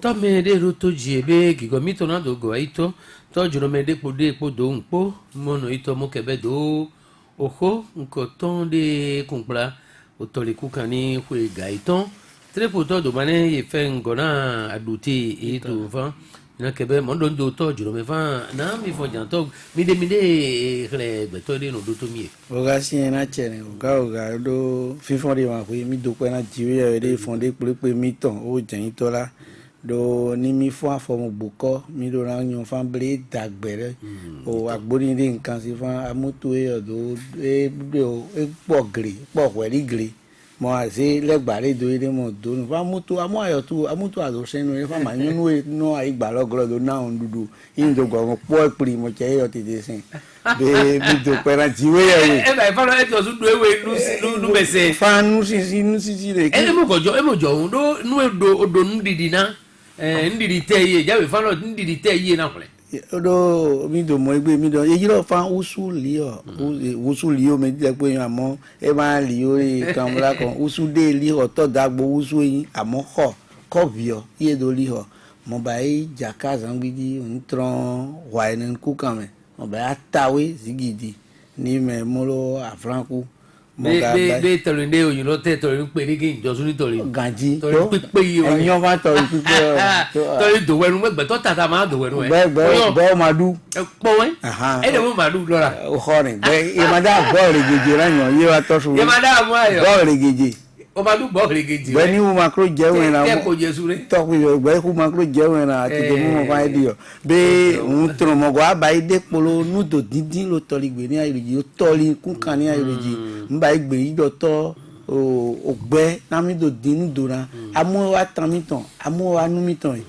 to me de roto jiebe gigo mito na do go aito to juro me de po do npo mono ito mo kebe do oho nko ton de kumpla otole kukani kwe gaiton très poto do mane ye fe ngona aduti ito va na kebe mondo do to juro me va na mi fo janto mi de kle beto de no do to mi oga si na chene oga do fifon de ma ko mi do pe na jiwe de fondé pe mi ton o jan to la do ni mi fo afo boko mi do na nyon fan ble dagbere o agbori de nkan si fan amutu e do e pogri pogweri gri mo ase legbare do ile mo do no fa mutu amo ayo tu amutu ado senu e fa ma nunu e no ai gba logro do na on dudu indo go po epri mo che yo ti de sin be mi do pera jiwe ye e ba fa lo e to su do ewe nu bese fa nu si le e mo jo do nu do nu didi na ndidi te ye jawe fa lo ndidi te ye na kole odo mi do mo egbe mi do eyi lo fa usu lio me je pe amo e ma lio e kamra kon usu de li ho to dagbo usu yin amo ko bio ye do li ho mo ba e jaka zangbidi ntron wa en ku kan me mo ba atawe zigidi ni me mo lo afranku be tolinde o yiro te to pe ri ki jo suni tori ganji to pe yo enyo fa to to do wenu me to tata ma do wenu be madu po we e de mo madu lora o khore be e mada bo re geje ran yo ye wa to su ye mada mo ayo bo re geje o madu bo re geje be ni mo makro je wen na te ko jesu re to ku yo be ku makro je wen na ati de mo fa dio be un tro mo gwa ba ide polo nu do dindin lo tori gbe ni ayiri o tori kun kan ni ayiri mba igbe ido to ogbe na mi do din do na amu wa tan mi ton amu wa nu mi ton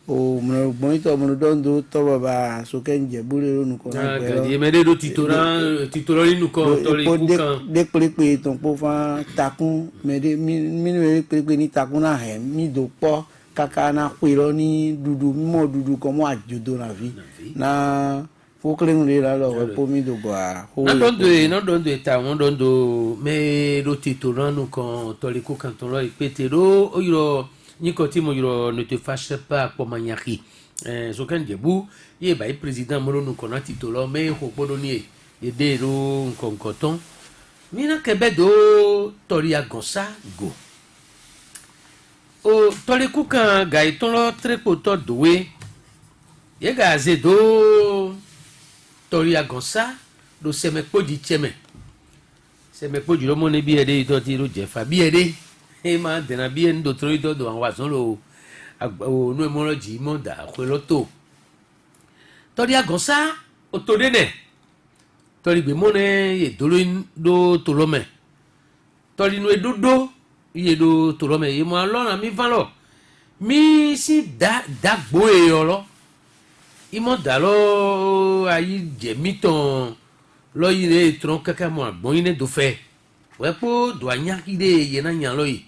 o mo gbon ito mo do to baba so ke nje bure ronu ko na pe ye me de do titoro ninu ko tori ku kan de pepe ton po fa takun me de mi pepe ni takun na he mi do po kaka na kwiro ni dudu mo dudu ko mo ajodo na vi na foklengle la lo po mi do gwa no dondo eta won dondo me do titoro nu ko tori ku kan ton lo ipetero o yiro Niko Timo yiro ne te fâche pas pour maniaki so kan debu ye ba président molo nu kona titolo me ho podoni e de ro konkoton mina kebedo toria gonsa go o tole kukan gaiton lo très poto doué ye gaze do toria gonsa do seme podi cheme seme podi lo mone bi ede to ti ro je fa bi ede e ma dena bien do troito do an wazon lo o no emology mo da kweloto tori agonsa o to dene tori gbe mo ne ye do tolome tori no edodo ye do tolome ye mo lo na mi van lo mi si da gbo e lo imo da lo ayi je miton lo yire tron kaka mo agbon ine do fe we po do anyaki de ye na nyan lo yi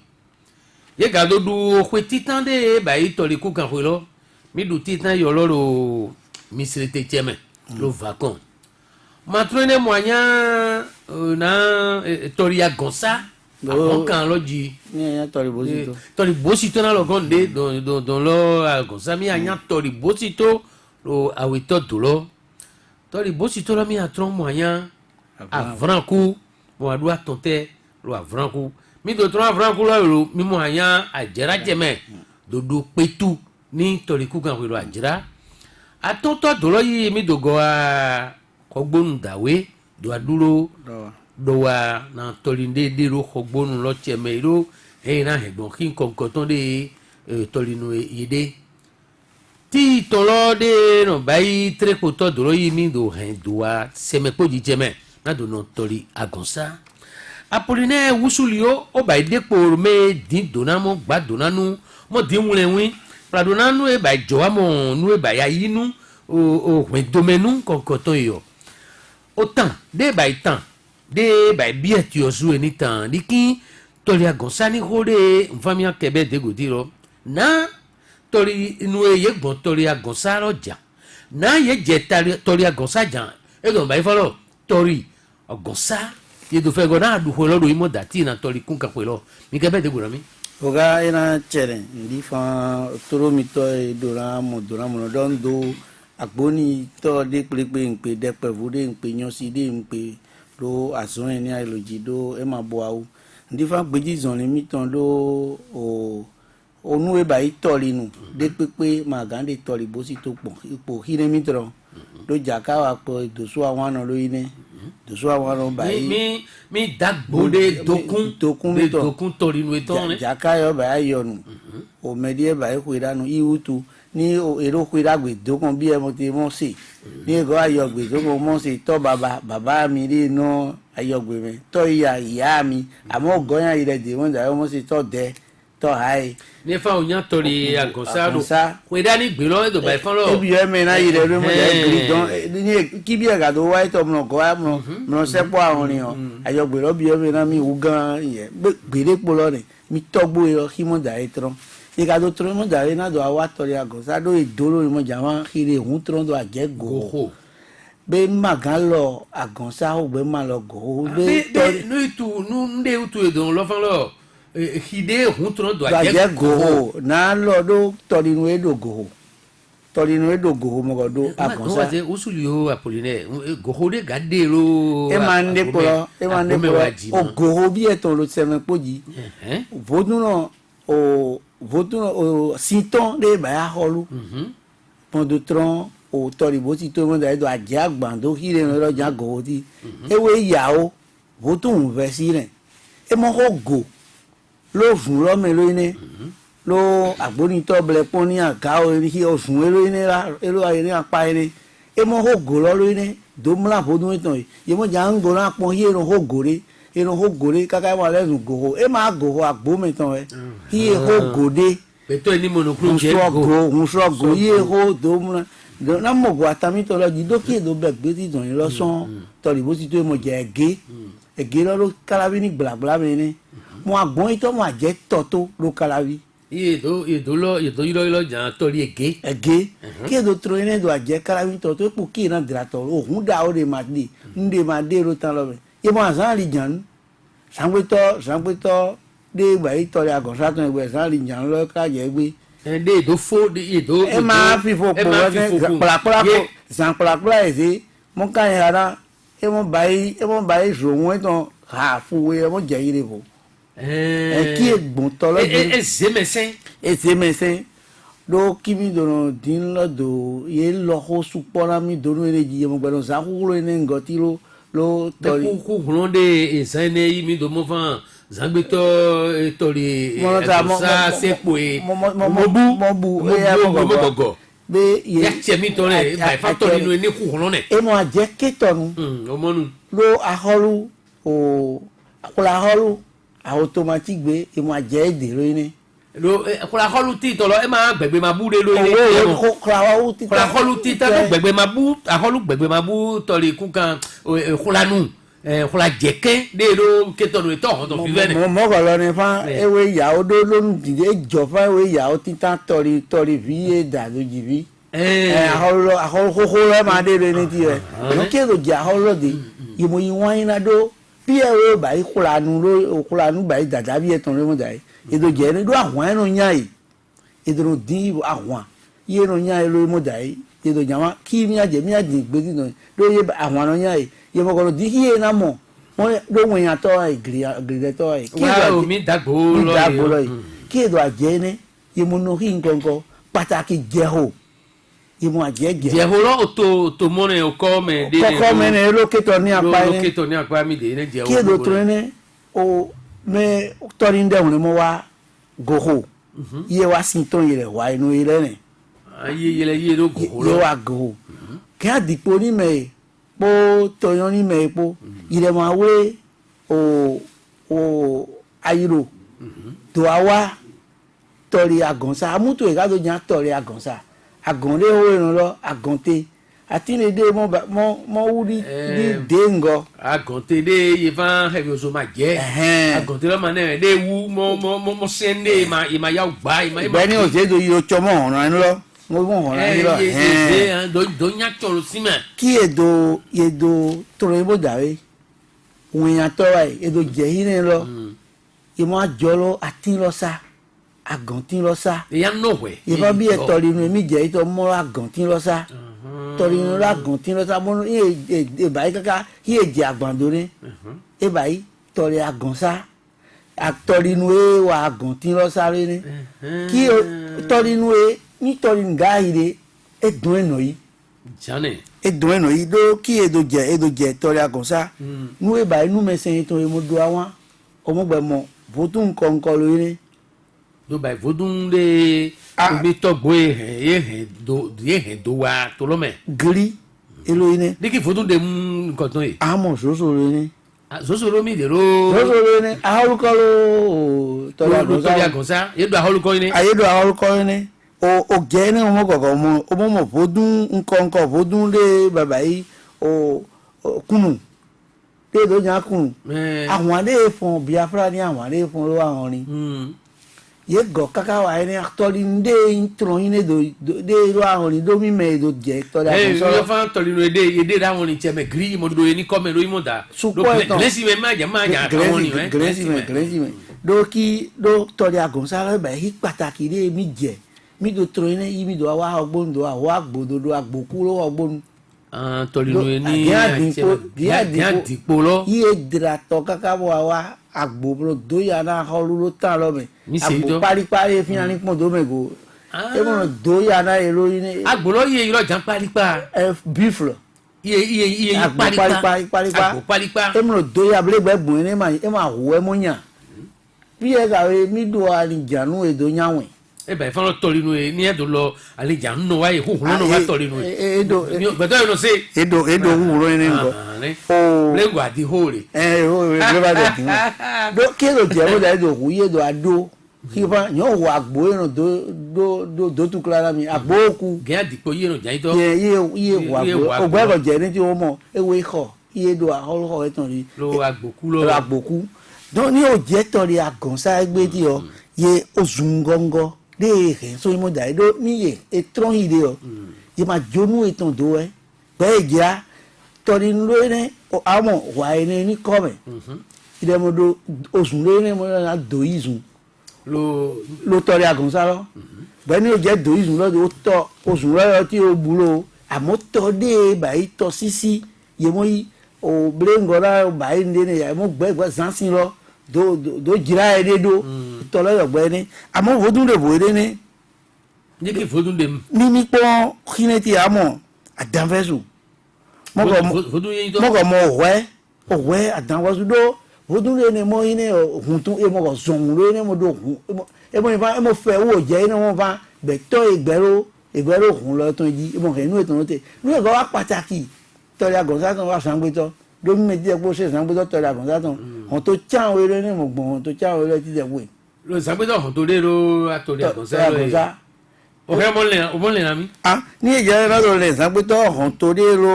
ye gado du kwe titan de ba itori ku kan lo mi du titan yo lo misrete cheme lo vacon ma trene moyen na toria gonsa on kan lo ji ni tori bosito na lo gonde don lo gonsa mi anya tori bosito lo awito dulo tori bosito lo mi atron moyen avranku mo adu atonte lo avranku mi do tron avranku lo mi mo anya ajera jeme dodo petu ni tori ku kan lo ajera atonto dolo yi mi do go a kogbonu dawe do aduro do wa na tolinde de ro kogbonu lo cheme ro e na hegbon kin konkoton de tolinu yede ti tolo de no bai tre poto dolo yi mi do hen do wa seme poji jeme na do no tori agonsa Apollinaire wusulio o bai depo me din donamo gba donanu mo din wunlewin pradonanu e bai jowa mo nu e bai ayinu o domenu konkoton yo autant de bai tan de bai bieti osu eni tan diki tori agonsa ni hore mfamia kebe de godiro na tori nu e ye gbon tori agonsa roja na ye je tori agonsa jan e go bai folo tori agonsa ye do fe go na du holo do imo dati na tori kun ka pelo mi kebe de gurami oga ena chere ndi fa toro mi to dora mo don do agboni to de pepe npe de pevu de npe nyosi de npe do azon ni ailoji do e ma bo awu ndi fa gbeji zon mi ton do o onu e ba itori nu de pepe ma gande tori bo si to pon ipo hire mi tro do jaka wa po dosu awon na lo ine dosu awon ro ba mi dagbo de dokun tori nu eton ne jaka yo ba yo nu o medie ba e kuira nu iutu ni ero kuira gbe dokun bi e mo ti mo se ni go ayo gbe dokun mo se to baba mi ri no ayo gbe me to iya mi amo go yan ire de mo da mo se to de to hai ni fa onya tori agonsa do kuira ni gbe lo do ba ifan lo ebi yo me na ire re mo de gri don ni ki bi e ga do wa to mo go wa mo se po awon ni o ayo gbe lo bi yo me na mi wu gan ye gbere po lo ni mi togbo yo ki mo da etron e ga do tron mo da re na do wa tori agonsa do idoro mo jama kire hun tron do aje go be magalo agonsa o be ma lo go be tori no itu nu nde utu e don lo fan lo hide hun tron do aje go na lo do tori nu e do go mo go do agonsa wa ze usuli o apolinaire go de gade lo e ma nde po o go bi eton lo se me poji vodun o sinton de ba ya holu pendant tron o tori bo ti to mo da do aje agban do hire no lo jan go ti ewe yao vodun ve si re e mo ho go lo fun lo me lo ine lo agboni to ble pon ni aga o ri o fun elo ine la elo aye ni apa ine e mo ho go lo ine do mla vodun itan ye mo jan go na pon ye ro ho gore ero ho gore kaka wa le go e ma go agbo me tan e hi ho gode beto ni monochrome je go un so go ye ho do mla do na mo go atami to lo di do ki do be gbe ti don lo son to ri bo ti to mo je ege lo kalabi ni gbla me ni mo agbon ito mo aje toto lo kalabi ye do lo jan to ri ege ki do tro ine do aje kalabi toto e po ki na drato o hun da o de ma de ro tan lo me e mo azan ri jan sangbeto de gba itori agonsa ton egbe san ri jan lo ka je gbe de do fo de do e ma fi fo po pla ko san pla ese mo kan ara e mo bai so won ton ha fu we mo je ire bo ki egbon to lo e zemesen do kimi do din lo do ye lo ho supora mi do no ere ji mo gbe no sa ku lo ne ngoti lo tori ku ronde ezane yi mi do mo fan zangbeto tori sa sepo mobu be ye ya chemi to le ba factory no ni ku ronde e mo aje ketonu omonu lo aholu o akula holu automatique be e mo aje de ro ni lo akula holu ti to lo e ma gbegbe ma bu de lo ni akula holu ti ta gbegbe ma bu aholu gbegbe ma bu tori ku kan kulanu kula jeke de lo ketonu to ho to fi vene mo ko lo ni fa ewe ya o do lo n dide jo fa ewe ya o ti ta tori vi e da do ji vi aholo ho lo ma de le ni ti e no ke do ja aholo de imo yi wan na do bi e ba i kulanu ba i dada bi e ton le mo dai e do je ni do awon eno nya yi e do di awon ye no nya lo mo dai e do jama ki mi aje gbe ti no do ye awon no nya yi ye mo ko di hi na mo won do won yan to igre to ki do mi dagbo lo ki do aje ni ye mo no hi nkonko pataki jeho ye mo aje jeho lo to mo ne o ko me de ko me ne lo ke to ni apa mi de ne jeho ki do to ne o me to ri nde won mo wa goho ye wa sinton ye wa inu ile ne ye do goho lo wa goho ke adipo ni me po toyon ni me po ire ma we o ayiro to awa tori agonsa amuto e ga do jan tori agonsa agonle o ran lo agonte ati le de mo wuri de ngo agonte de ye van he yo so ma je agonte lo ma ne de wu mo sende ma ya gba be ni o se do yo chomo ran lo mo won ran lo do nya toro sima ki edo toro bo dawe won yan to wa edo je yin lo imo ajolo atin lo sa agantin lọ sa e ya no we ìfọ bí ẹtọrí inú mi jẹ ìtọ mọ agantin lọ sa tọrí inú agantin lọ sa mọ ìbáyìí kaka yíyẹ jẹ àgbàdo ni ìbáyìí tọrí agansa atọrí inú ẹ wà agantin lọ sáré ni kí tọrí inú ẹ nítorí nga yìí de edun ẹnà yìí jane edun ẹnà yìí dó kí edo jẹ tọrí agansa nú ìbáyìí nú mẹsẹ̀ tó yẹ mo do àwọn ọmọgbẹmọ bótú nkọ̀ǹkọ̀ lóyún ni. do by vodun de bi togbo ye do wa to lo me giri eloyin ni. diki vodun de nǹkan ton e àmọ̀ soso lóyún ni. sosoro mi de ro soso lóyún ni ahorúkọ ló tọ́lá agonsa ye do aholuko ni ayédo ahorúkọ yín ni o jẹ́ ní ọmọ kọ̀ọ̀kan ọmọ bódún nkọ̀ǹkọ̀ bódún lé bàbá yìí o kùnù lé tó yàn kùnù àwọn adé fún Biafra ní àwọn adé fún ló àwọn ni. Ye gọ kaka wa ẹni atọli nde ntọrọ yin ne do de ro ahọn ni do mi mẹ do jẹ tọli ahọn sọ̀rọ̀. ẹ fan tọli no ede da wọn ni tiẹ mẹ giri mo do ye ni kọmẹ lo imo da supọ ẹtàn gilẹsi mẹ má jà àwọn ni mẹ gilẹsi mẹ do ki do tọli agonsa lọ bẹ hi pàtàkì de mi jẹ mi do tọrọ yin ne yi mi do awa ọgbọn do awọ agbodo do agboku lo ọgbọn. tọli no ye ni àti àdìpọ̀ lọ. iye dìrátọ kaka bọ awa agbo do ya na họlu lo tán lọ mẹ agbo paripari fi hàn ní pọ̀ do mẹ go e mọ̀ do ya na èrò yìí ni. agbolo iye yìí lọ́jà paripa. beef lọ. iye paripa agbo paripa. e mọ̀ do ya abúlé gbẹ gbọ̀n ẹ ma wọ ẹ mọ̀ yàn bí ẹ kàwé mi do alìjànú èdò yàwìn. e bẹ fọlọ tọli nu ye ni ẹ do lọ alìjànú nù wa ye huhun nù wa tọli nu ye. gbẹdọ yìí lọ se. edo huhun yìí ni nkọ. lẹ́gùn àti hóore. hóore ló bá dẹ̀ dín wọn. kí ló jẹ́ wọ́n dẹ̀ kú yé do adó kí fa yóò wọ àgbo yẹn do tu kila mi àgbo kú. gẹ́gẹ́ àdìpọ̀ yé nù jẹ́ itọ́. yé wọ àgbo ògbẹ́ lọ jẹ́ ní tí wọ́n mọ̀ ewé kọ̀ yé do ahọ́lọ́kọ̀ ẹ̀ tán rí. lo àgbòkú lọ. àgbòkú dọ́n ní òjẹ́ tọ̀rí àgànṣá ẹgbẹ́ tí ọ yé oṣù ngọ́ngọ́ dé èhè sóyún mọ́ dàí dó níyè ètò yìí dé ọ yé máa jónú ètò tó ẹ bẹ́ẹ̀ jẹ́ tọ̀rí lóyún àmọ̀ wà ẹni ní kọ́mẹ̀ ìdẹ́mọ̀dọ̀ oṣù lóyún mọ́ náà dò yìí sùn ló tọ̀rí àgànṣá lọ bẹ́ẹ̀ ni ó jẹ́ dò yìí sùn lọ́dọ̀ ó tọ̀ oṣù lọ́yọ̀ tí ó gbúrò àmọ́ tọ́ dé báyìí tọ́ sísí yé mọ́ yìí o blengora báyìí ní ẹni yà mọ́ gbẹ́gbẹ́ zansin lọ do jira ẹ de do tọlọ yọgbẹ ni àmọ́ vodun de bo ede ni. ní kí vodun de mu. mímí pọ́n hineti àmọ́ àdánfẹ́sù mọ́kọ̀ mọ́ ọ̀wẹ́ àdánfẹ́sù do vodun de ni mọ́ yín ohun tún ẹ mọ́kọ̀ zọ̀hún lóyún ní mo do ohun ẹ mọ́ nípa ẹ mọ́ fẹ́ owó jẹ́ ẹ ní wọ́n fa bẹ̀tọ́ ìgbẹ́rò ohun lọ tó ń jí ẹ mọ́ kẹ́ inú ètò náà tẹ̀ inú ẹ̀kọ́ wa pàtàkì tọ́lẹ̀ àgọ̀nsá kan wà sàǹgbẹ́tọ́ domi mi ti ẹ kó ṣe sàǹgbẹ́tọ́ tọ́lẹ̀ àgọ̀nsá kan hàn tó cháwọn eré ní mọ̀gbọ̀n hàn tó cháwọn eré ti tẹ̀ wé. lo sàǹgbẹ́tọ̀ hàn tó dé ro àtòlẹ̀ àgọ̀nsá lọ yìí ọ̀hẹ́ ọmọlẹ̀ náà mi. ní ìjà ẹ lọ́dọ̀ lẹ̀ sàǹgbẹ́tọ̀ hàn tó dé ro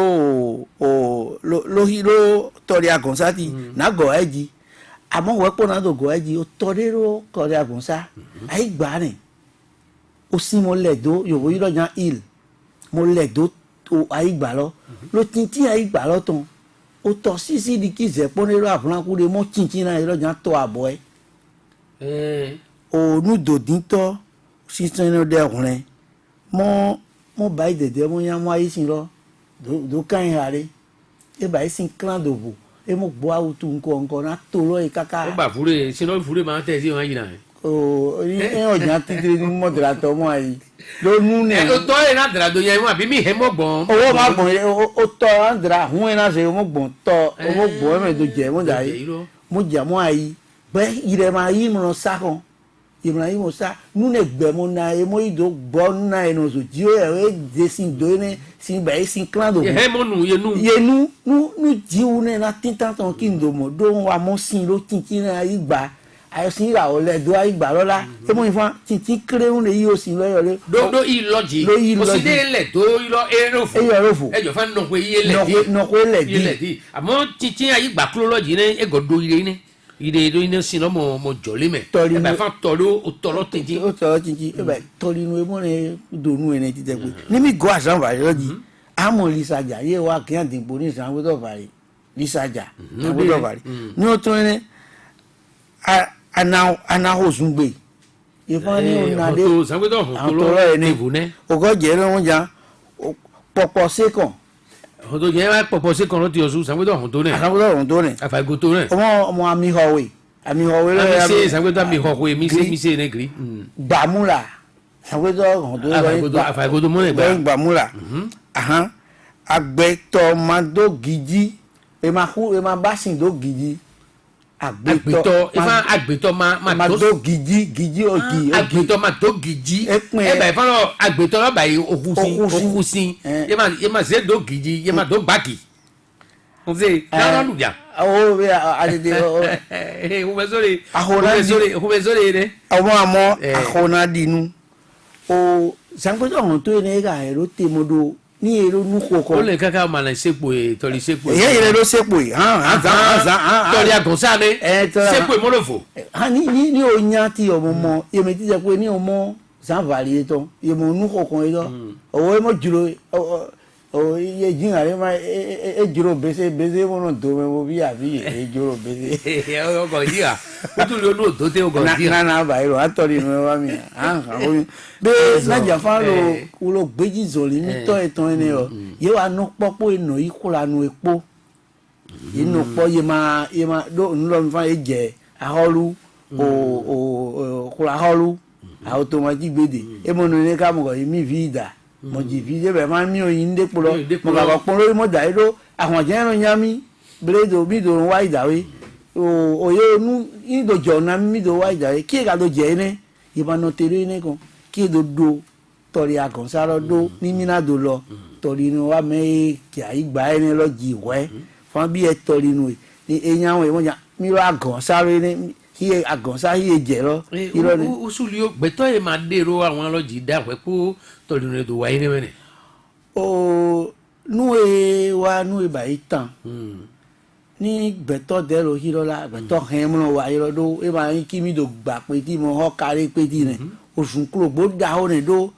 tọ́lẹ̀ àgọ̀nsá ti nàgọ̀ ẹ̀ jí àmọ́ wọ́n pọ̀ nàgọ̀ ẹ̀ jí ó tọ́lẹ̀ ro tọ́lẹ̀ àgọ̀nsá àyè gbà ní ó sì mo lẹ̀ dó yòówó yìí lọ́jà il mo lẹ̀ dó àyè gbà lọ ló tìǹtì àyè gbà lọ tán o tọ sisi di kí zẹpọ ní ìlú àfúnákú de mọ tìǹtì náà ìlọjà tọ àbọ ẹ. ònú dòdì tọ sísan ní ọdẹ ọkùnrin mọ báyìí dẹdẹ mọ yá mọ ayé sin lọ dò káyìn rárẹ ẹ báyìí sin kílán dòbò ẹ mọ gbọ àwùtú nǹkan náà tó lọ yìí káká. ó bà fúre sinọ fúre máa ń tẹ̀ sí wọn yìí náà. ẹ ọjà títí ní mọ̀tàlá tọ́ mọ́ ayé lónú ni. ẹ o tọ́ ẹ náà dara do yẹn wọn àbí mi hẹ́ mọ́ gbọ́n. owó máa gbọ̀n yẹ o tọ́ ẹ dara hún ẹ náà ṣe o mọ̀ gbọ̀n tọ́ o mọ̀ gbọ̀n ẹ mẹ̀ tó jẹ́ mọ̀ dà yìí mo jà mọ́ ayé bẹ́ẹ̀ ìrẹ̀ máa yí mọ̀ sá kan ìmọ̀ yí mọ̀ sá nínú ẹgbẹ́ mọ̀ náà ẹ mọ̀ ìdó gbọ́ náà ẹ̀ nà ọ̀sọ̀ jí ẹ̀ ẹ̀ dé sin do ẹ̀ sin bẹ́ẹ̀ sin kílán dò. ẹ mọ̀ nù yẹnu. yẹnu nù jíwu náà títà tán kí n dò mọ̀ dó wa mọ̀ sin ló tìǹtì náà yí gbà àyọ̀sìn ìràwọ̀ lẹ́dọ̀ àìgbà lọ́la ẹ mọ̀ ìfọ̀n tìǹtì kéréwù lè yí òsì lọ́yọ̀ lé. do ìlọjì òsìdé lẹ̀ tó ìlọ eròfò ẹjọ̀ fún nọ̀kọ̀ iye lẹ̀ dì àmọ́ tìǹtì àyígbà kúrò lọ́jì ní ẹgọ̀dọ̀ ire ní ire tó iná sin lọ́mọ ọmọ jọ̀lé mẹ́ ẹ bá fún tọ̀lọ́ tìǹtì. ó tọ̀lọ́ tìǹtì ẹ bá tọ́lí inú ẹ mọ̀ ní dònú ẹ̀ ní ti tẹ̀ pé níbi gọ́ àṣàǹfà lọ́jì àmọ̀ lisajà yé wa kí á dìbò ní ìsànwótò fàrí lisajà ìsànwótò fàrí ní ó tún ní anaho zungbe ifani onade hoto sango to hoto lo evu ne ogo je lo ja popo second hoto je wa popo se kan lo ti osu sango to hoto ne sango to hoto ne afa go to ne omo ami howe lo ya se sango to mi ho we mi se ne gri gbamula sango to hoto afa go to mo ne gbamula aha agbeto mado gidi e ma basin do gidi agbeto ifa agbeto ma do gidi ogi agbeto ma do gidi e ba ifa lo agbeto lo ba okusin ye ma se do gidi ye ma do baki on se na lu ja o be adede o be sore ne amo ahona dinu o sango to on to ne ga ero temodo ni ero nu koko o le kaka ma na sepo e tori sepo ye lo sepo tori agonsa ne sepo mo lo fo ni o nya ti o mo ye me ti je pe ni o mo san valie to ye mo nu koko e to o mo juro o ye jin are ma e juro bese mo no do me mo bi abi e juro bese o go dia o tu lo no do te o go dia na ba iro atori no wa mi be na ja fa lo gbeji zoli mi to eton ene o ye wa no popo eno ikula nu epo inu po ye ma do nlo mi fa eje aholu o kula aholu automatic gbede e mo no ne ka mo go mi vida mo ji vi be ma mi oyin de polo mo ga pon lori mo da ido àwọn je ran yan mi bledo mi do wa idawe o ye nu ido jona mi do wa idawe ki ga do je ne iba no tere ne kon ki do tori agonsaro do ni mina do lo tori no wa me ki ai gba ene lo ji we fun bi e tori nu ni eyan we mo ja mi ro agonsaro ne ki agonsa hi je lo iro ni usuli o gbeto e ma dero àwọn loji da we po tori no do wa ire mene o nu e ba itan ní gbẹ̀tọ̀ dẹ́rọ hírọ́lá gbẹ̀tọ̀ hẹ́múnà wà yọrọ dó e máa ń kí mi dò gbà pé tí mo họ́ kárí pé tí nẹ oṣù kúrò bó dá ó nẹ dó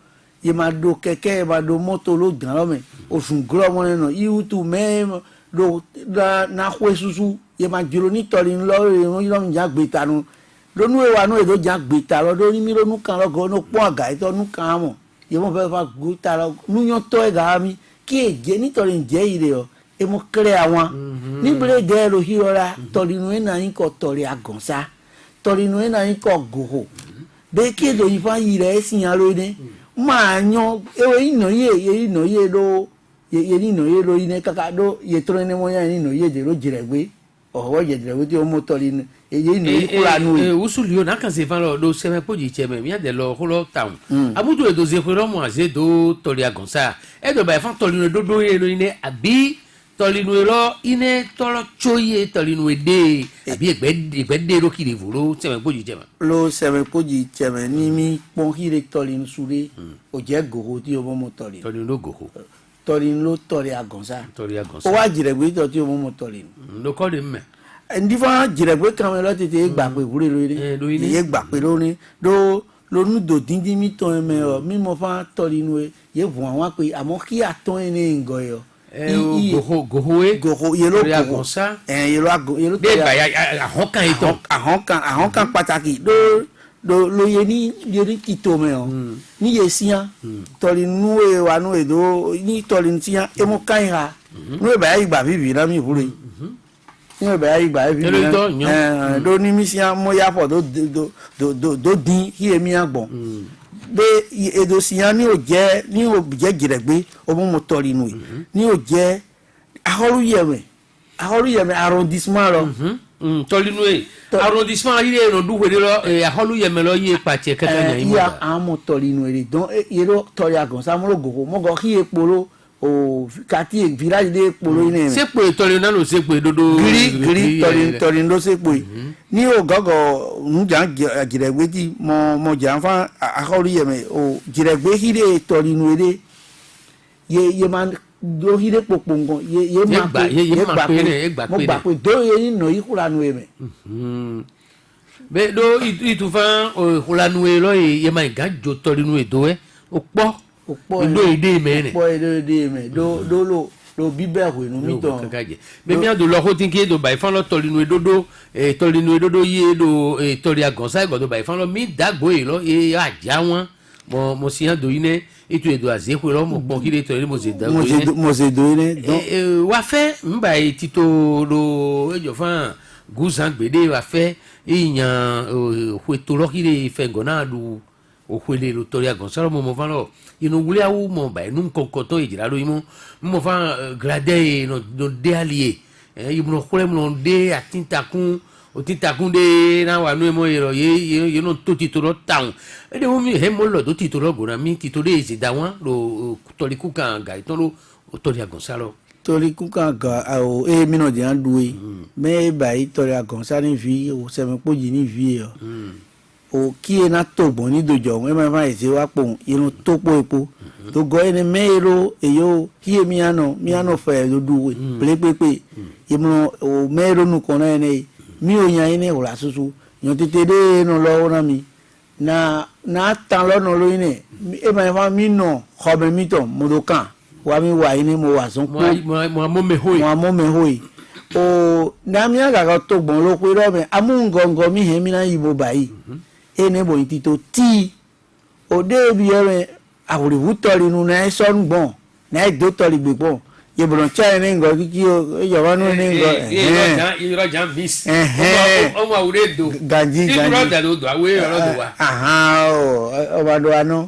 ye máa do kẹ̀kẹ́ ye máa do mọ́tò ló dàn lọ́mẹ oṣù gúrọ́ mọ́ nínú ihutu mẹ́ẹ̀mọ́ do na xue susu ye máa jòrò nítorí ńlọrọ̀ ìrún ìjà gbẹ̀ta nu lónú ìwà nù èdò jà gbẹ̀ta lọ lórí mi lónú kan lọ́gọ́ ní pọ́n àgà ìtọ́ nù kan mọ̀ ye mọ̀ fẹ́ fà gbẹ̀ta lọ núyàn tọ́ ẹ̀gà mi kí èjẹ́ nítorí ǹjẹ́ ìrè ọ̀ emo kere àwọn níbere de ro hirora torinu ena yin ko tori agonsa torinu ena yin ko goho be ke do yin fa yire esin aro ne ma yan ewe ino ye lo ye ino ye lo ine kaka do ye tro ne mo yan ino ye de ro jiregbe owo je jiregbe ti o mo torinu ye ino yi kula nu usuli o na kan se fa lo do se me poji cheme mi ade lo ko lo town abudu e do se fero mo ase do tori agonsa e do ba fa torinu do ye lo ine abi tolinu elo ine tolo choye tolinu ede abi egbe de ro kiri vuro seme poji jema lo seme poji cheme ni mi pon hire tolinu sure o je goho ti o mo tolinu lo goho tolinu lo tori agonsa o wa jiregbe to ti o mo tolinu lo ko de me ndi fa jiregbe kan me lo tete gba pe vure lo ire ye gba pe lo ni do lo nu do dindi mi ton me o mi mo fa tolinu ye vu àwọn pe àmọ́ kí aton ene ngo yo goho yelo agonsa yelo de ba ahonkan ito ahonkan pàtàkì lo ye ni kito me o ni ye sian tori nu e wa nu edo ni tori sian e mo kan ha nu e ba igba bibi na mi buru ni e ba igba bibi na do ni mi sian mo ya po do din hi emi agbon be edo siyan ni o je jiregbe o mo tori nu ni o je aholu yeme arrondissement lo tori nu arrondissement ile no du wede lo aholu yeme lo ye pache kaka yan imo ya amo tori nu ere don yero tori agonsa mo gogo mo go ki eporo o kati village de eporo ine se pe tori na lo se pe dodo giri tori ndo se pe ni o gogo nja jiregbe ti mo jan fa aholu yeme o jiregbe hire tori nu ere ye man do hire popongo ye ma mo gba pe do ye no ikura nu eme be do itu fa ikura nu e lo ye ma ga jo tori nu edo o po do ede me ne po ede me do lo lo bibe ko nu mi ton mais mi ado lo ko tin ke do bai fan lo tolinu edodo ye do tori agonsa go do bai fan lo mi dagbo e lo e aja won mo si han do ine etu edo azeku lo mo gbon kire tori mo se dagbo ine mo se do ine donc wa fe mba e tito lo ejo fan guzan gbede wa fe iyan hweto lo kire fe gona du o kwele lo tori agonsa mo fan lo inu wule awu mo ba inu konkoto ejira lo imo mo fa grade no de allié ibuno khole mo de atintakun o tintakun de na wa nu mo yero ye no to titoro taun e de mo mi he mo lo do titoro gona mi titoro ezi da won lo tori ku kan ga ito lo tori agonsalo tori ku kan ga o e mi no je an duwe me ba tori agonsalo ni vi o se me poji ni vi o ki e na to gbon ni dojo e ma fa ese wa po irun to po epo to go ene mero eyo ki e mi ano fe lo duwe pepepe imu o mero nu kona ene mi o yan ene o la susu yan tete de no lo na mi na tan lo no lo ine e ma fa mi no ko be mi to mo do kan wa mi wa ine mo wa son ko mo me hoi o na mi aga ga to gbon lo pe ro me amu ngongo mi he mi na yibo bayi ene bo itito ti o de bi ere awori wutori nu na so ngbon na do tori gbon ye bo cha ene ngo kiki o yo wa nu ne ngo iro jan miss o ma ure do ganji iro da do awe ro do wa aha o ba do ano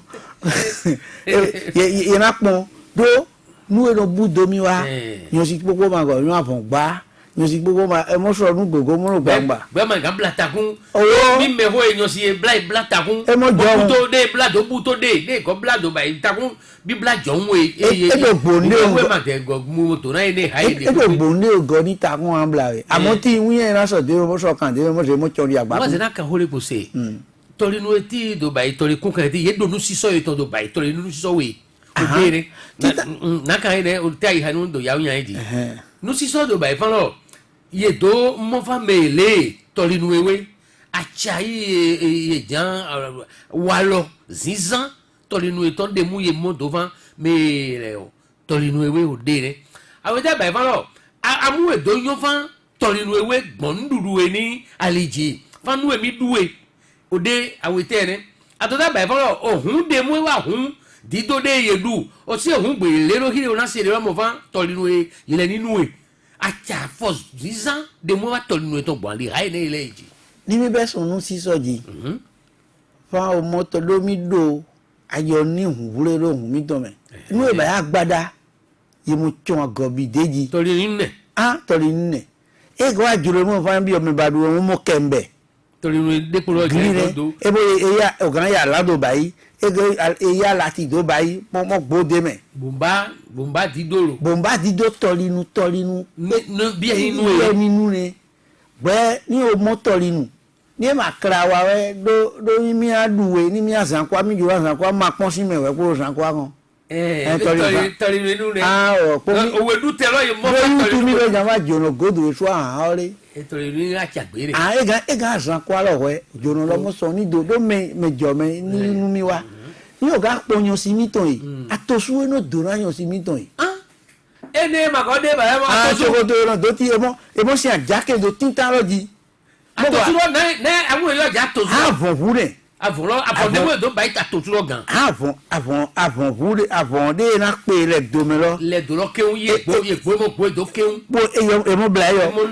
ye na pon do nu e no bu do mi wa yo si popo ma go yo afon gba nyosi gbogbo ma emotion nu gogo mo ro gbagba be ma ga blatakun owo mi me ho enyosi e blatakun mo jo to de blado bu to de ko blado ba takun bi blajo nwe e do gbonde o we ma de go mu to na ine ha ide e do gbonde o go ni takun an bla we amo ti wi en raso de mo so kan de mo se mo chori agba mo se na ka hole ko se tori nu eti do ba tori kun kan ti ye do nu siso e to do ba tori nu siso we o bere na ka ine o tai hanu do ya yan idi nu siso do ba ifan lo ye do mo fa mele tolinu ewe achai ejan walo zizan tolinu eton de mu ye mo do van mele o tolinu ewe o de re awe da ba lo amu edo yo fan tolinu ewe gbon duru e ni aliji fanu emi duwe o de awe te re atoda ba lo ohun de mu wa hun dido de yedu o si ohun gbe lero hire o na se le mo fan tolinu e ile ninu e acha force 10 ans de moi tolinu eton bon li hay ne ileji ni mi be sunu si soji fa o moto do mi do ayo ni hunwure ro hun mi to me nu e ba agbada ye mo chon agobi deji tolinu ne tolinu ne e go ajuro mo fa bi o mi badu mo kembe tolinu de poro do e bo eya o gan ya lado bayi eya lati do bayi mo gbode me bomba dido tolinu no bi ninu ne gbe ni o mo tolinu ni ma kra wa we do mi aduwe ni mi asan kwa mi jo asan kwa ma pon si mewe ko san kwa gan tolinu ninu ne o po owe du te lo ye mo tolinu mi le jama jono godo so ore tolinu ni achagbere e ga san kwa lo we jono lo mo so ni do me jo me ninu mi wa ni o ga ponyo si mi ton yi atosu no do ran yo si mi ton yi ene ma ko de ba ma atosu ko do ran do ti emo si ajake do tinta loji atosu ro na awu yo ja tosu avon vure avon de we do ba ita tosu ro gan avon vure avon de na pe le do me lo le do lo keun ye gbo mo gbo do keun bo emo bla yo mo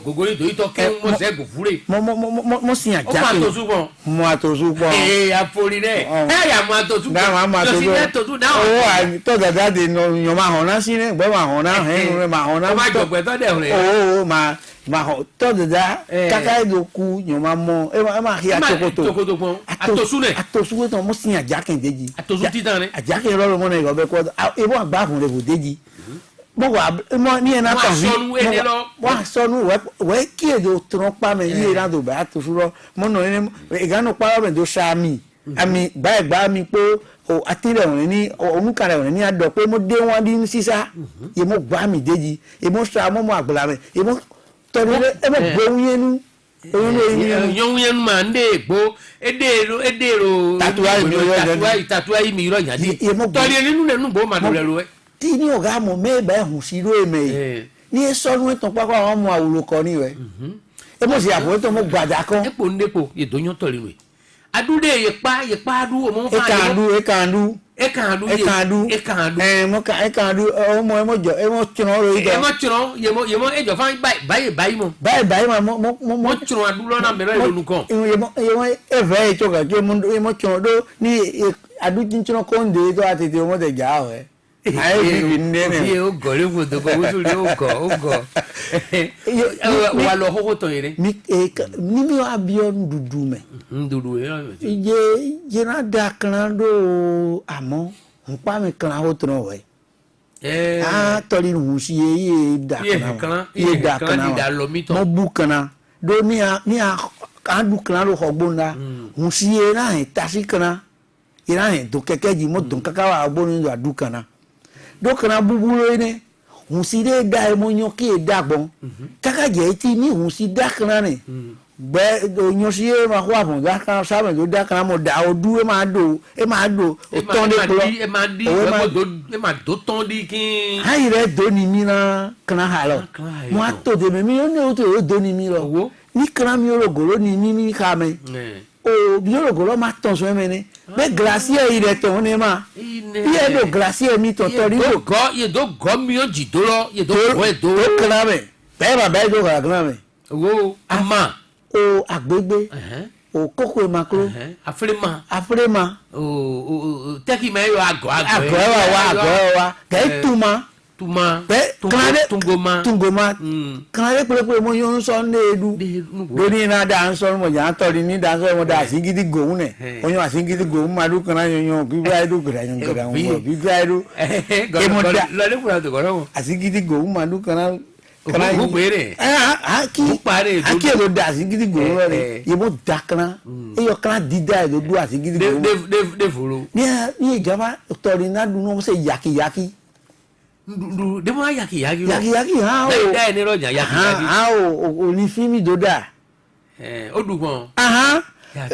gogori do ito keun mo se go vure mo si ajake mo atosu bo afori ne ya mo atosu na ma atosu na o to dada de no yo ma hona si ne gbo ma hona he ma hona o ma jogbe to de re ma ho to dada kaka do ku yo ma mo e ma hi atokoto atosu to mo si ajake deji atosu titan ne ajake ro mo ne go be ko e bo agba fun re bo deji mo ni na kan wi wa sonu we ki e do tron pa me yi ra do ba atosu ro mo no ni e ga no pa me do sha mi ami gba mi pe o atire won ni o mu kare won ni ado pe mo de won di sisa ye mo gba mi deji e mo sha mo agbala me e mo to ni e mo gbo yenu yon yen man de gbo edero tatuai mi ro yan to le ninu le nu gbo ma do le ro ti ni oga mo me ba hun si ro eme ni so nu ton pa kwa mo awulo ko ni we e mo si apo to mo gbaja kan epo ndepo ye do yan tori we adude ye pa adu o mo fa e kan du mo ka du o mo jo e mo chiro ro ido e mo chiro ye mo e jo fa bai mo mo chiro adu lo na me lo nu kon ye mo e ve to ga je mo chiro do ni adu tin chiro kon de do atete mo de ja o ai bi nene ye o go le wo do go wo le o go wa lo ho to ire ni mi abion dudu me dudu je na da kan do amo npa me kan ho tro we tori hu si ye da kan mo bu kan do ni a kan du kan ro hogbona hu si ye na ta si kan ira he do keke ji mo dun kaka wa gbonu do adu kan do kan buburo ne hun si de da mo yan ki da gbon kaka je ti ni hun si da kan ni be do yan si e ma kwa fun da kan sa me do da kan mo da odu e ma do o ton de blo e ma do ton di kin hai re do ni mi na kan ha lo mo ato de me mi o ne o to do ni mi lo ni kan mi o goro ni mi ka me o bi o goro ma ton so me ni be glacier ire to ni ma ye do glacier mi to tori do ye do go mi o ji do lo ye do go e do kan me be ba be do kan me wo ama o agbegbe o koko makro afrima o teki me yo ago wa ke tuma be tungoma kanade pele mo yon so nedu do ni na da so mo ja tori ni da so mo da singidi go ne oyon asingidi go ma du kan yon bi bra du gra yon gra mo bi bra du e mo da lo le pura to go asingidi go ma du kan go pere aki lo da asingidi go re ye mo da kan e yo kan dida e do asingidi go de furu ni jama tori na du no se yaki de mo yaki ha o da ni roja yaki ha o ni fimi do da o du gbon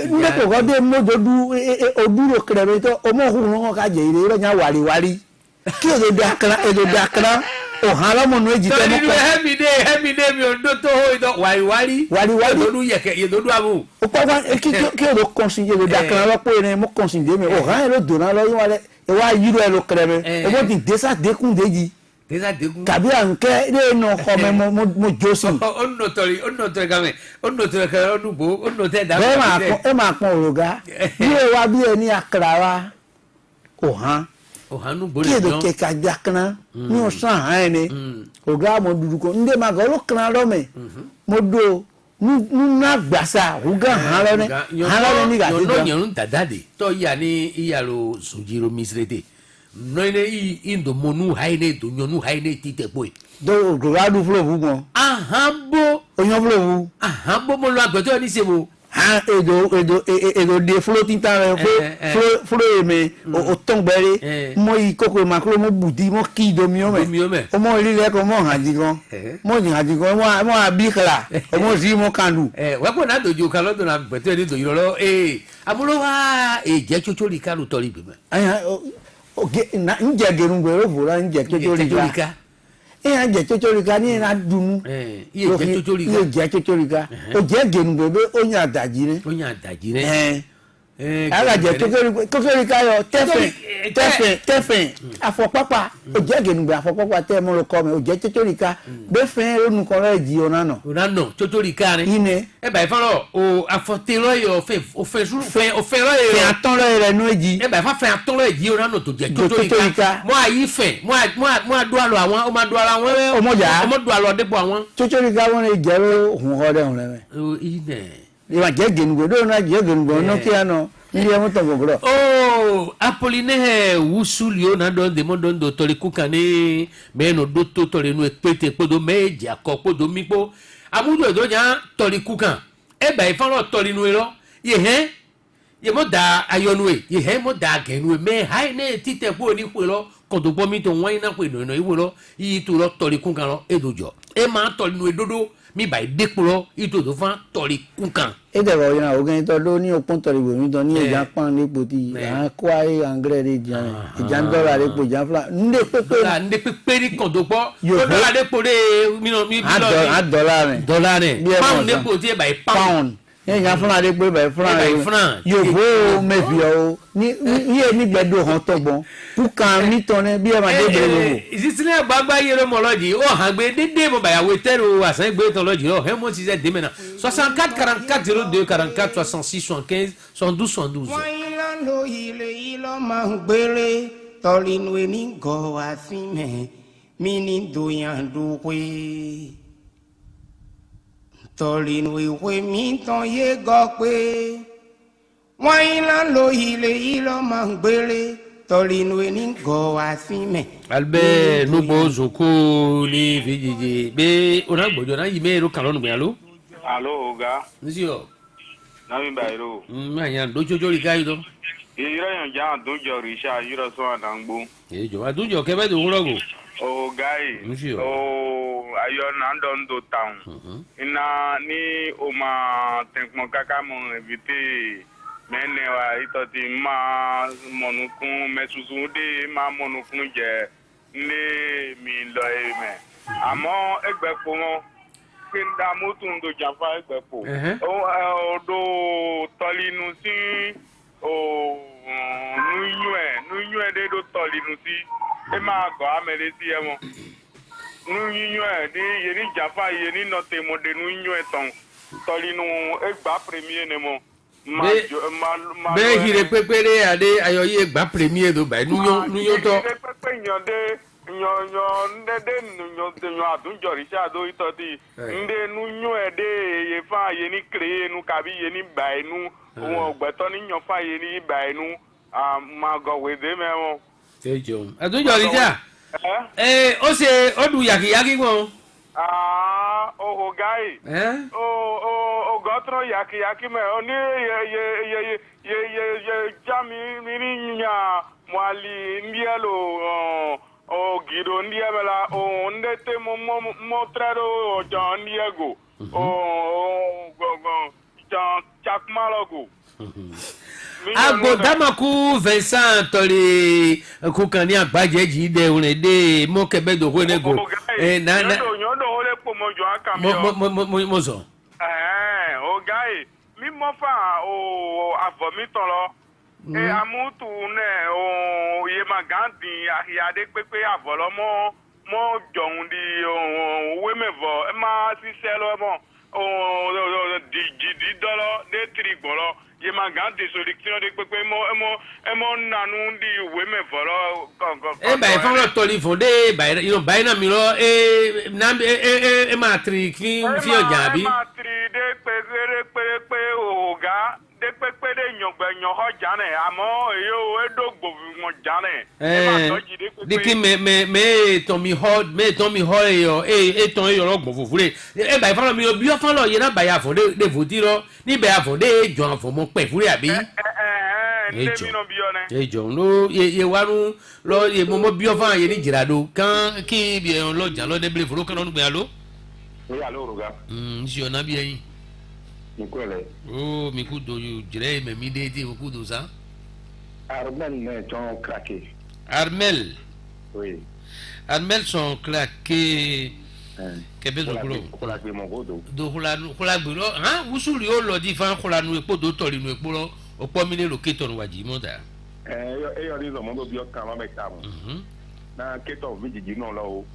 nde ko go de mo do du o duro krebe to o mo hu no ka je ire ro nya wari ki o do da kran o han lo mo no eji te mo ko heavy day mi o do to ho do wari do du yeke ye do du abu o ko ki o do consigne do da kran lo po ne mo consigne me o han lo do na lo yin wale e wa yiro e lo krebe o mo ti desa dekun deji kabi anke de no ko me mo josin onno tori game onno tori ka onu bo onno te da e ma pon oroga bi e wa bi e ni akra wa o han nu bo ki do ke ka jakna ni o san han ni oga mo dudu ko nde ma go lo kan ro me mo do nu na gbasa oga han lo ni ga ti no nyun dadade to ya ni iyalo sujiro misrete no ine indo monu haine do nyonu haine titepo do oga du flo bu mo ahambo oyan flo bu ahambo mo lo agbeto ni sebo ha edo de floating time flo me o tongbere mo yi koko makro mo budi mo ki do mi o mo ri le ko mo haji gan mo abi kala o mo si mo kandu we ko na doju kan lo do na gbeto ni doju lo amulo wa je chochori kalu tori bi me o na nje gerun gbe ro fura nje chochori ka je chochorika ni na dunu je chochorika o je genu bebe onya adaji ne ala je chochorika yo tefen afopapa o je genu be afopapa te mo lo ko me o je chochorika be fen ronu ko re ji onano chochorika ni ine e ba ifalo o afotelo yo o fe ro yo fe aton lo re nu eji e ba fa fe aton lo eji onano to je chochorika mo ayi fe mo adu alo awon o ma du ara won o mo du alo depo awon chochorika won e je ro hun ho de hun le o ine iwa je genu do na je genu no ki ano ni e mo to bro Apoline wusulio na do de mo do tori kukani me no do to tori nu epete podo meji akopodo mipo amudu edo nya tori kukan e ba ifalo tori nu ero ye mo da ayonu ye mo da genu me hai ne tite po ni pe lo kodopo mi to wan na pe no iwo lo yi tu lo tori kukan lo edojo e ma tori nu edodo mi ba depo lo ito do fan tori kunkan e de ro yan o gen to do ni opon tori we mi to ni eja pan lepo ti an kwa engrais de jan eja dollar lepo jan fla nde pepe ri kodo po dollar depo de mi dollar ne pound depo ti e ba pound yan fla de pe ba fran yo bo me fi o ni gbedo han to gbon pukan mi to ne bi e ma de bere isisile gbagba yero moloji o han gbe dede mo ba ya we tero asan gbe to loji o he mo si se de mena 64 44 02 44 66 75 72 72 wailando ile ma gbere tolinu eni go asime mini doyan duwe tolinu iwe mi ton ye go pe wailando ile ma gbere tolinu eni go asime Albert nubo zoko ni vijiji be ona gbojo na yime ro kan lonu gbe alo oga nzio na mi ba ro ma yan do jojo ri gai do iro yan ja do jo ri sha iro so adangbo jo adu jo ke be do rogo oga nzio ayo na ndo town ina ni o ma tenkmo kaka mo evite mene wa ito ti ma monukun mesusu de ma monukun je ni mi lo eme àmọ́ egbepo mo kinda motun do jafa egbepo o do tolinu si o nuyue de do tolinu si e ma go amele si e mo nuyue de ye ni jafa ye ni note mo de nuyue ton tolinu egba premier ne mo be hire pepere ade ayoye gba premier do ba nuyo to pepe nyo ndede nyo adunjori sha do itodi nde nyo ede ye fa ye ni kree nu kabi ye ni ba enu won ogbeto ni nyo fa ye ni ba enu ma go we de me won ejo adunjori sha o se odu yaki won o gai o gotro yaki me oni ye jami ni nya mwali ndielo o gido ndiabela o ndete mo trero jo ndiego o go chakmalogo agbo damaku Vincent tori kukan ni agbaje ji de orin de mo kebe do ko nego na yodo ole po mo jo aka mi mo so o gai mi mo fa o avomiton lo amutu ne o ye magandi ahia de pepe avolomo mo joun di we mevo e ma si selo mo o di dolo de trigbolo ye magandi solution de pepe mo nanu di we mevo lo e ba fon lo toli fonde ba na mi lo e ma tri fi oja bi ma tri de pepe o ga de pepe de nyogbenyo ho jane amo yo edogbo mo jane diki me ton mi ho yo ton yo rogbo fufure e ba fun mi bi o fun lo ye na ba ya fun de voti ro ni be afun de jo afun mo pe fure abi ejo no ye waru lo ye mo bi o fun ye ni jirado kan ki bi on lo jan lo de ble furo kan lo gbe alo o ya lo ruga si ona bi eyin Nikwele. Oh, mi kudo you jire me mi de ti kudo sa. Armel ne ton craqué. Armel. Oui. Armel son claqué. Kebe zo kulo. Kola gbe mo godo. Do kola gbe lo, han usuli o lo di fan kola nu epo do tori nu epo lo, opo mi le locator nu waji mo da. Yo ni zo mo do bi o kan ma meta mo. Na keto mi jiji no lo o.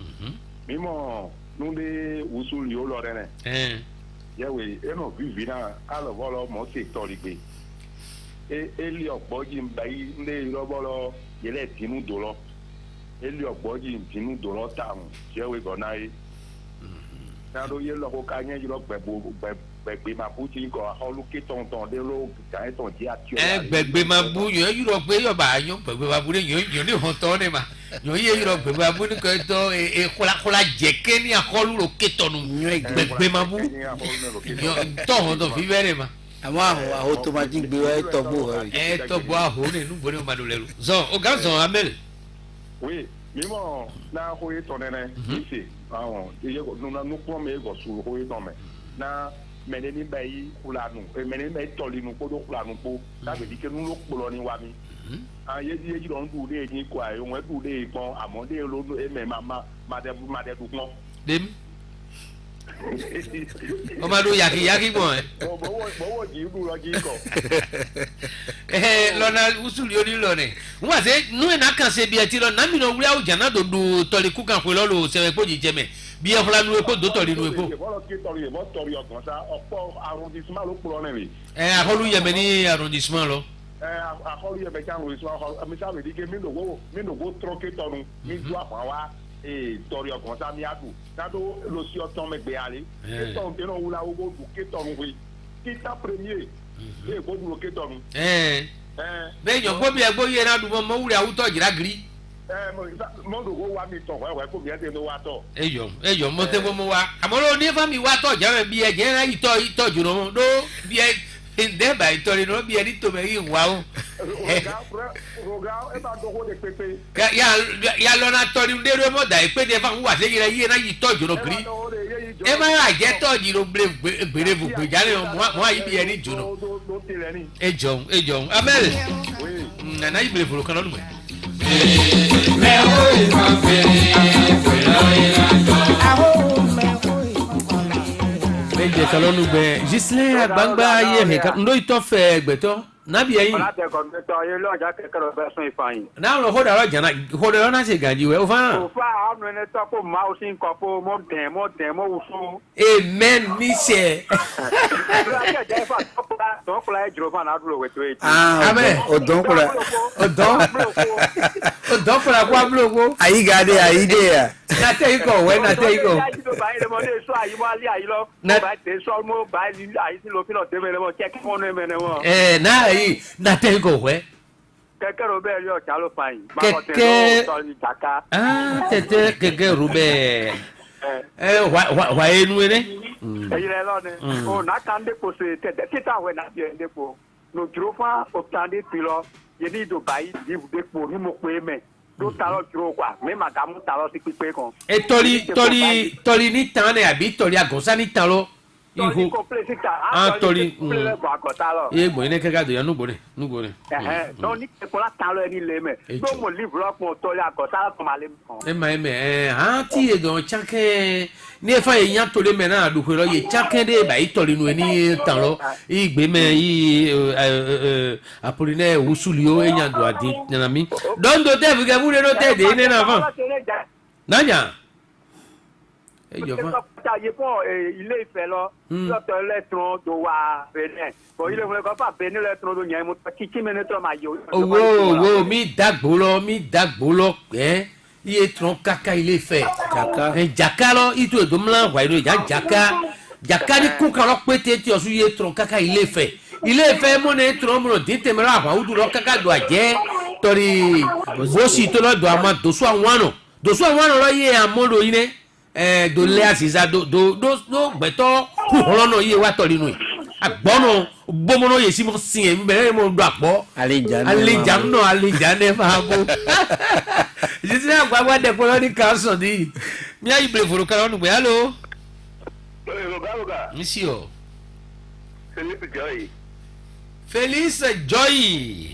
Mi mo nu de usuli o lo re ne. Yewe eno vivi na alovolo mo se torigbe eli ogboji mbai nde robolo yele tinu dolo eli ogboji tinu dolo tamu yewe gonai na do yelo ko kanye jiro gbegbe ma buti ko holuke tonton de lo kan ton di atio gbegbe ma bu yo yiro pe yo ba yo gbegbe ma bu le yo ni hon to ni ma yo ye yiro gbegbe ma bu ni ko to kola jeke ni akolu ro ketonu gbegbe ma bu yo to hon to fi bere ma àwọn automatic gbe wa to bo aho ni nu bo ni ma do leru so o ga so Amel oui Mimo na hoye tonene isi ahon ye no no ko me go su hoye tome na meneni bayi kulanu meneni bayi tolinu ko do kulanu po ta be dike nu lo polo ni wa mi ye don du de ni kwa yo won du de pon amode lo e me mama ma de du pon dem o ma do yaki bon bo ji du lo ji ko lona usuli oni lone wa se nu e na kan se bi e ti lo na mi no wuri awu jana do du tole ku kan pe lo lo se po ji jeme bi e fula nu e po do tole nu e po bo ki tole mo tori okan sa opo arrondissement lo polo ne mi akolu yeme ni arrondissement lo akolu yeme kan arrondissement mi sa me di ke mi no go troke tonu mi du apa wa tori okan sa mi adu na do lo si oton me gbe ale ke ton te no wula wo du ke tonu we kita premier go du ke tonu be yo go bi egbo ye na du mo wuri awu to jira giri mo do go wa mi to we ko bi e te no wa to eyo mo te mo wa amoro ni fa mi wa to jara bi e je na ito juro do bi e de ba ito no bi e ni to me yin wa o roga e ba do go de pepe ya lo na to ni de ro mo da e pe de fa wa se ye na ito juro giri e ma ra je to jiro gbere bu gbe jare mo ayi bi e ni juro ejo amel na ibre furu kan lo mo méje kalonu gbẹ Gislin agbangba yẹrẹ ndo itọ fẹ gbẹtọ nabi ẹyin. ọlá tẹkọ gbẹtọ yé lọjà kẹkẹrẹ bẹ sún ìfàyìn. náà lọ hódà lọ jàná hódà lọ náà ṣe gàdí wẹ o fa. òfa àwọn ẹni tó kó máa sí nǹkan fún mọ dẹ̀ mọ wùsùn. amen níṣẹ. ìlú ajá ìfà tọkùnrin ẹ jùlọ fún àdúrà wẹtọ èjì. amen odonkura odonkura kó abúlógó. ayigade ayide nàtẹ ikọ wẹ nàtẹ ikọ. náà yìí nàtẹ ikọ wẹ. kẹ̀kẹ́ ro bẹ́ẹ̀ rí ọ̀chá ló fa yìí. tẹ̀tẹ̀ kẹ̀kẹ́ ro bẹ́ẹ̀. wà á nu yẹn. èyí rẹ lọ ni o n'a kan de ko se tẹ títà wẹ n'a bí ẹ de ko n'ojúro fún ọ̀tàn de ti lọ yẹ ní ìdòbá yìí di de ko ní mo pe mẹ ló ta lọ jùlọ kwa mẹ màá ká mú ta lọ sí pípé kan. ẹ tọ́lí ní tán ni àbí tọ́lí àgọ́sá ní tán lọ. tọ́lí kọ́pilẹ̀ síta tọ́lí kọ́pilẹ̀ bọ̀ àgọ́ta lọ. iye gbọ̀nyìn ní kẹ́kẹ́ àdóyà núgbò rẹ̀. dɔn ni kɔla tan lɔ ɛni lɛ mɛ dɔw mo livre kpɔn tɔli akɔsa la kɔma le mɛ. hàn tí yé dɔn cakɛ ní ɛfɛ yé nya tó lé mɛ náà àdókò lɔ yé cakɛ dé bá yé tɔli nu ní tán lɔ yé gbé mɛ yé Apollinaire wusuli o yé nya do adi nanami dɔn do tɛ fukɛ wúlé do tɛ dé né nàfàn nàjà ẹ jọ fún. yé fún ilé Ifẹ̀ lọ lọ́tọ̀ lẹ́tọ̀ọ́ tó wà Benin bọ̀ ilé ìfẹ́ kọ́fà Benin lẹ́tọ̀ọ́ tó yẹn mo kíkí mi ní tó máa yọ. owó mi dàgbò lọ ẹ iye tán kaka ilé Ifẹ̀ jaka lọ itu ètò mìíràn wà ìlú ìjà jaka ní kún kan lọ pété tí ọ̀sùn iye tán kaka ilé Ifẹ̀ mọ́nà tán mọ́nà dín tẹ̀mẹ́rẹ́ àwọn àwùjọ lọ kaka do àjẹ́ tọ́rí bóṣì tó lọ do àmọ́ dòṣù àwọn àná lọ yé àmọ́lò yín ní do lé àṣìṣà do gbẹtọ kúrọ̀nà yé wa tọ̀lé nù agbọ́nà gbọ́mọ́nà yé sí mo sin ẹ̀ bẹ̀rẹ̀ mo do àpọ̀ alejànà máa bó títí náà gbàgbà dẹ̀kọ́ lọ́ní kan sàn ní mi á ìbèrè fòrò kan lọ́nù pé hello. monsieur. Félix Joy.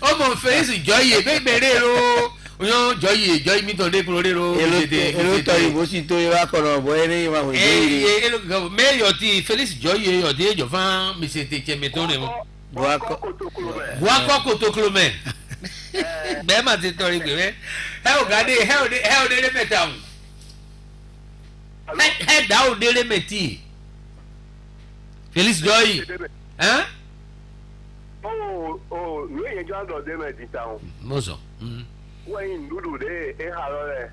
ọmọ Félix Joy bẹ́ẹ̀ bẹ̀rẹ̀ ro oyan Joy mi tó dé kúrò dé ro. elo tọ ìbò sì tó yẹ wá kọ̀nà bọ̀ ẹ ní ìwà òjò yìí. mẹ́yọ̀ tí Félix Joy yọ̀ tí èjọ̀ fún mísètè tẹ̀mẹ̀ tó rẹ̀ mọ́. buakọ kòtòkòló mẹ́ bẹ́ẹ̀ mà ti tọrí pé mẹ́ ẹ ò gàdé ẹ ò délé mẹ́ta o ẹ dá ò délé mẹ́tì Félix Joy. Ní èyí jọ àgbọ̀ dé mẹ́ ti ta o. mo sọ. wọ́n yìí dúdú dé ẹ àárọ̀ rẹ̀.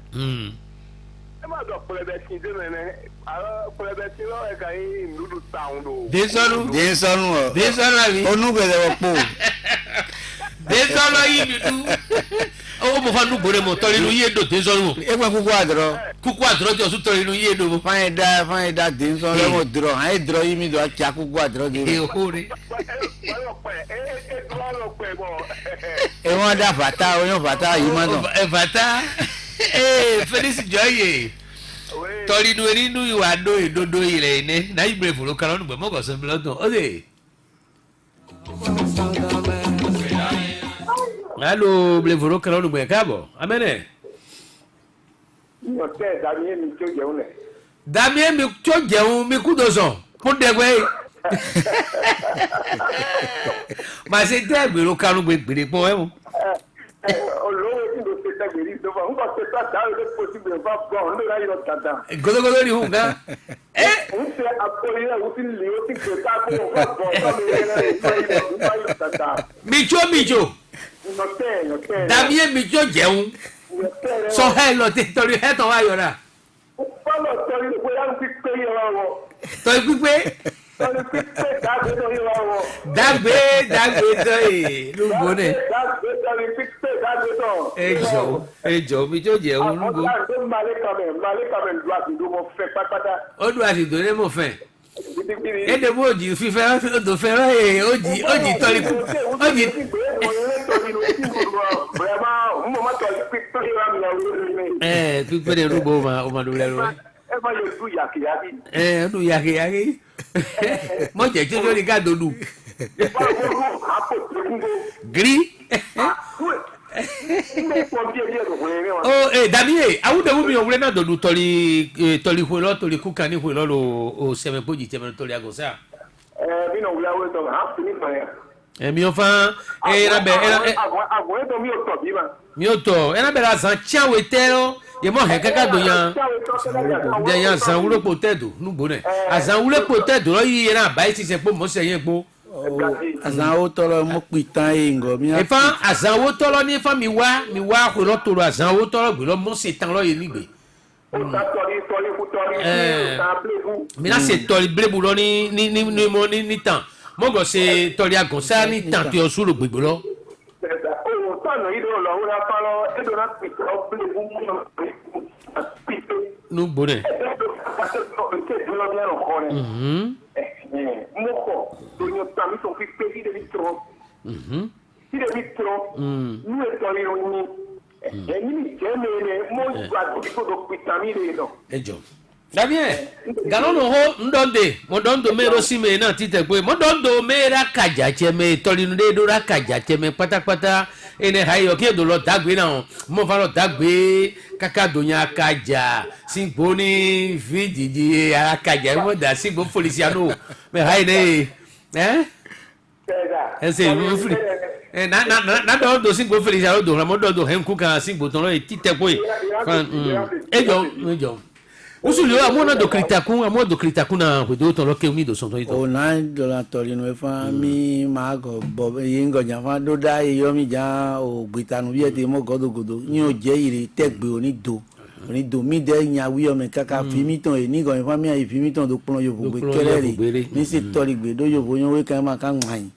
ẹ má dọ̀ pẹlẹbẹ tí dé mẹ́ nẹ́ àárọ̀ pẹlẹbẹ tí lọ́wọ́ ẹ̀ka yìí dúdú ta òun lò. densọ́nù àbí. onúgbẹ̀dẹ̀ wọ̀ pò. densọ́nù yìí dúdú o mo fa nugbore mo tọrọ inú yé do densọ́nù. e gba kúkú àdúrọ̀ tí o tún tọrọ inú yé do. fáyín dá densọ́nù lọ́mọ dúrọ̀ àyè dúrọ̀ yìí mi dùn á kí a kúkú àdúrọ̀ dé. èèkó rẹ. e won da fata o yan fata yi mo don fata Felix Joye tori nu eri nu iwa do idodo ile ne na ibre furo kan nu gbe mo ko so mi lodun o de Allo ble furo kan nu gbe kabo amene Yo te Damien mi to jeun le. Damien mi to jeun mi ku do so mo de gbe ma se te gbero kan nu gbe gbere po e mo Olówó tí ló ṣe tẹ́gbẹ̀rí ìjọba ń bọ̀ ṣe sáà ó lè pòsí gbèrè bá bọ̀ ọ́n lè ráyè lọ tàdá. Gólógóló ni hùn gan. Ń ṣe àpòrí rẹ̀ ó ti lè ó ti gbè ká kó wọn bá bọ̀ ọ́n lè ráyè lọ tàdá. Micho. Ìyọ̀tẹ́. Damien Micho jẹun. Sọ ẹ lọ torí ẹ tọ́ wa yọ̀ra. Bọ́lọ̀ tọ́rí lè bóyá ń fi pé yẹ wa wọ. Tọ́ pípé. Tọ́rí pípé dágbé tó yẹ wa wọ. Dágbé tó yẹ lóko nẹ. Dágbé tọ́rí pípé dágbé tọ̀. Ejò Micho jẹun lóko. Ọ̀gá àti Malé-Kamẹ̀ lu àtìdó mo fẹ́ pátápátá. Ó dùn àtìdó ní mo fẹ́. Èdè bó òjì fífẹ́ odò fẹ́ràn èè òjì tọ́rí kú. Òjì. Pípé de rúbọ o ma dúró lẹ́nu rẹ̀. Ẹ máa yọ du yàkìyàkì. Du yàkìyàkì. Mọ̀ jẹ́ tí ó lórí ká dodu. Giri. Damien awudewu mi owure na dodu toli hwelo toli kuka ni hwelo lo seme poji teme toli agosa mi no wula we to ha fini fa ya mi ofa na be agbo to mi o to bi ma mi o to na be la san chawe tero ye mo he kaka do yan de yan san wulo po tedo nugbo ne azan wulo po tedo lo yi na bai ti se po mo se yen po azanwo tọrọ mo pitan e ngo mi efa azanwo tọrọ ni fa mi wa ko lo toro azanwo tọrọ gbe lo mo se tan lo ye ni gbe mi la se tori blebu lo ni tan mo go se tori agonsa ni tan ti o suro gbegbe lo o tano ido lo ora pa lo edo na pi o blebu nu gbone moko donyo tami so fi pe ide vitro ide vitro nu e to iro ni ni jemene mo gba do pitami re no ejo Damien ganono ho modondo mero sime na tite pe modondo mera kaja cheme tolinu de do ra kaja cheme pátápátá ene hayo ke do lo dagbe na mo fa lo dagbe kaka donya kaja singbo ni vidiji akaja mo da singbo policiano me hay ne ese mo fri na do singbo policiano do mo do henku kan singbo ton lo tite pe ejo usuli amona do kritakun na pedo ton lo ke uni do son to ito o na do la torino e fa mi ma go bo yingo jan fa do da yo mi jan o gbitanu bi e te mo godogodo ni o je ire tegbe oni do mi de yan wi o me kaka fi mi ton e ni go fa mi ai fi mi ton do pon yo bo gbe kelere ni si tori gbe do yo bo yan we kan ma kan wan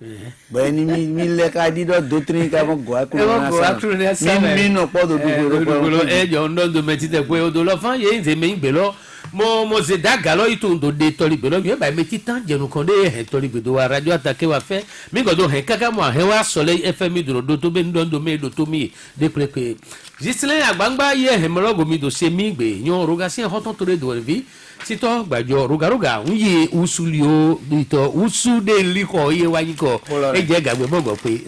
be ni mi le ka di do trin ka mo go akuru na sa mi no po do do ejo ndo metite pe o do lo fan ye nze me ngbe lo mo se daga lo ito ndo de tori gbe lo ba me ti tan jenu kan de he tori gbe do wa radio atake wa fe mi go do he kaka mo he wa so le fm do to be ndo me do to mi de preke jisle agbangba ye he mo logo mi do se mi gbe yan roga si ho ton to de do vi si to gbajo roga unye usulio ito usu de liko ye wa yiko e je gagbe mo go pe